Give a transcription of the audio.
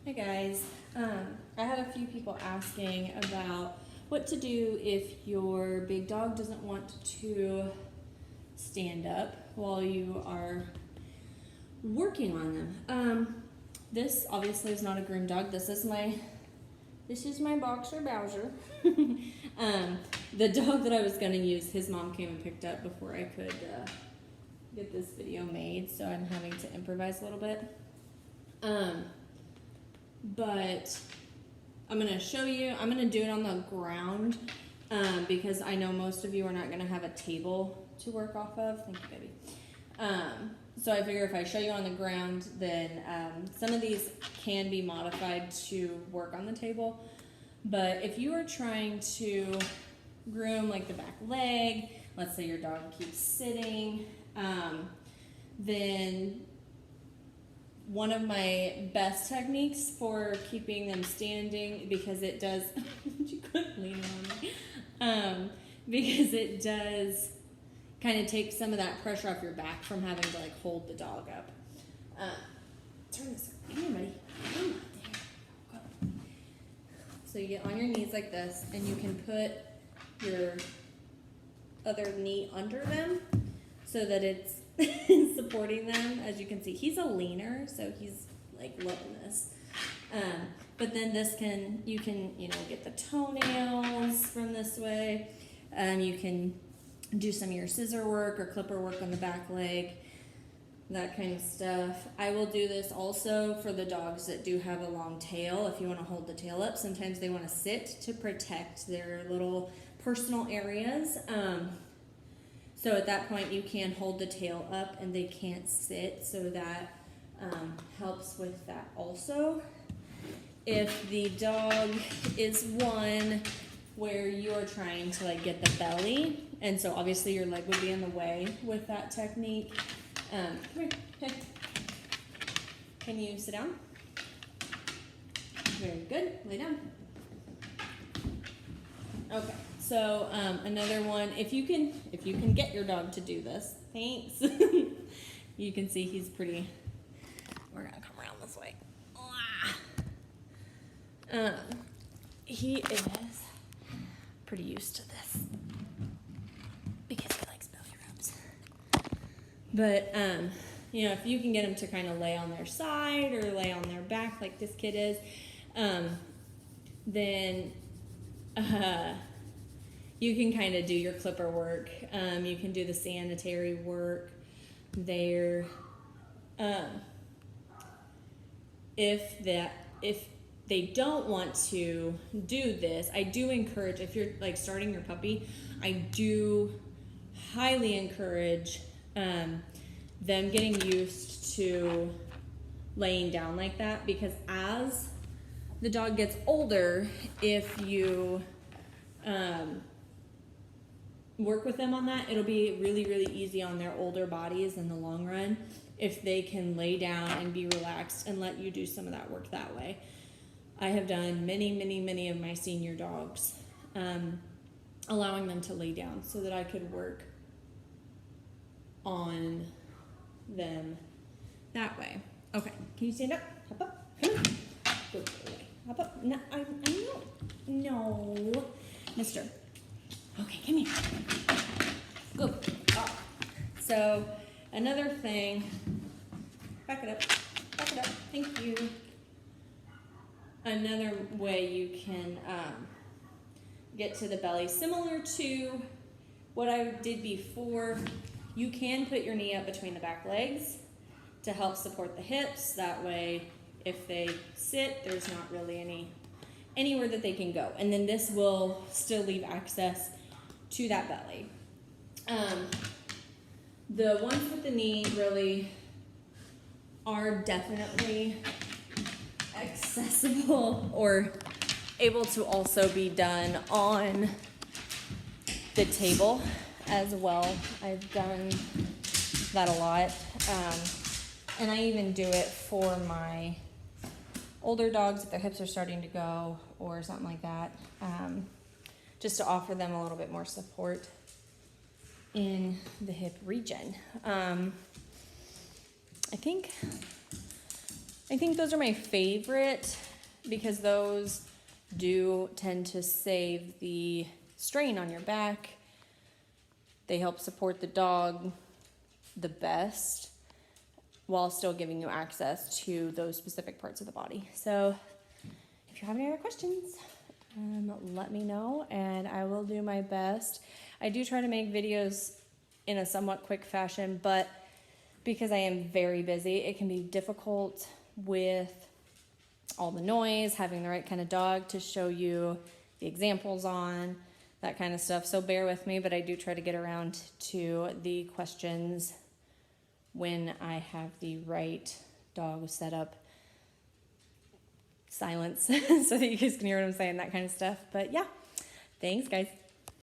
Hey guys, I had a few people asking about what to do if your big dog doesn't want to stand up while you are working on them. This obviously is not a groom dog. This is my boxer Bowser. The dog that I was gonna use, his mom came and picked up before I could get this video made, so I'm having to improvise a little bit. But I'm going to show you, I'm going to do it on the ground because I know most of you are not going to have a table to work off of. Thank you, baby. So I figure if I show you on the ground, then some of these can be modified to work on the table. But if you are trying to groom like the back leg, let's say your dog keeps sitting, then one of my best techniques for keeping them standing, because it does, you couldn't lean on me, because it does kind of take some of that pressure off your back from having to like hold the dog up. Turn this around. Come here, buddy. Come on, there. Go. So you get on your knees like this, and you can put your other knee under them so that it's supporting them. As you can see, he's a leaner, so he's like loving this. But then you can get the toenails from this way. You can do some of your scissor work or clipper work on the back leg, that kind of stuff. I will do this also for the dogs that do have a long tail. If you want to hold the tail up, sometimes they want to sit to protect their little personal areas. So at that point, you can hold the tail up and they can't sit, so that helps with that also. If the dog is one where you're trying to like get the belly, and so obviously your leg would be in the way with that technique. Come here, hey. Can you sit down? Very good, lay down. Okay. So another one, if you can get your dog to do this, thanks. You can see he's pretty. We're gonna come around this way. He is pretty used to this because he likes belly rubs. But if you can get him to kind of lay on their side or lay on their back like this kid is, then. You can kind of do your clipper work. You can do the sanitary work there. If they don't want to do this, I do encourage, if you're like starting your puppy, I do highly encourage them getting used to laying down like that, because as the dog gets older, if you work with them on that, it'll be really, really easy on their older bodies in the long run if they can lay down and be relaxed and let you do some of that work that way. I have done many of my senior dogs, allowing them to lay down so that I could work on them that way. Okay, can you stand up? Hop up. Come on. Good boy. Hop up. No, I know. No. Mister. Okay, come here. Go. Oh. So, another thing. Back it up. Back it up. Thank you. Another way you can get to the belly, similar to what I did before, you can put your knee up between the back legs to help support the hips. That way, if they sit, there's not really anywhere that they can go. And then this will still leave access to that belly. The ones with the knee really are definitely accessible or able to also be done on the table as well. I've done that a lot. And I even do it for my older dogs if their hips are starting to go or something like that, just to offer them a little bit more support in the hip region. I think I think those are my favorite because those do tend to save the strain on your back. They help support the dog the best while still giving you access to those specific parts of the body. So if you have any other questions, let me know and I will do my best. I do try to make videos in a somewhat quick fashion, but because I am very busy, it can be difficult with all the noise, having the right kind of dog to show you the examples on, that kind of stuff. So bear with me, but I do try to get around to the questions when I have the right dog set up. Silence so that you guys can hear what I'm saying, that kind of stuff. But yeah, thanks guys.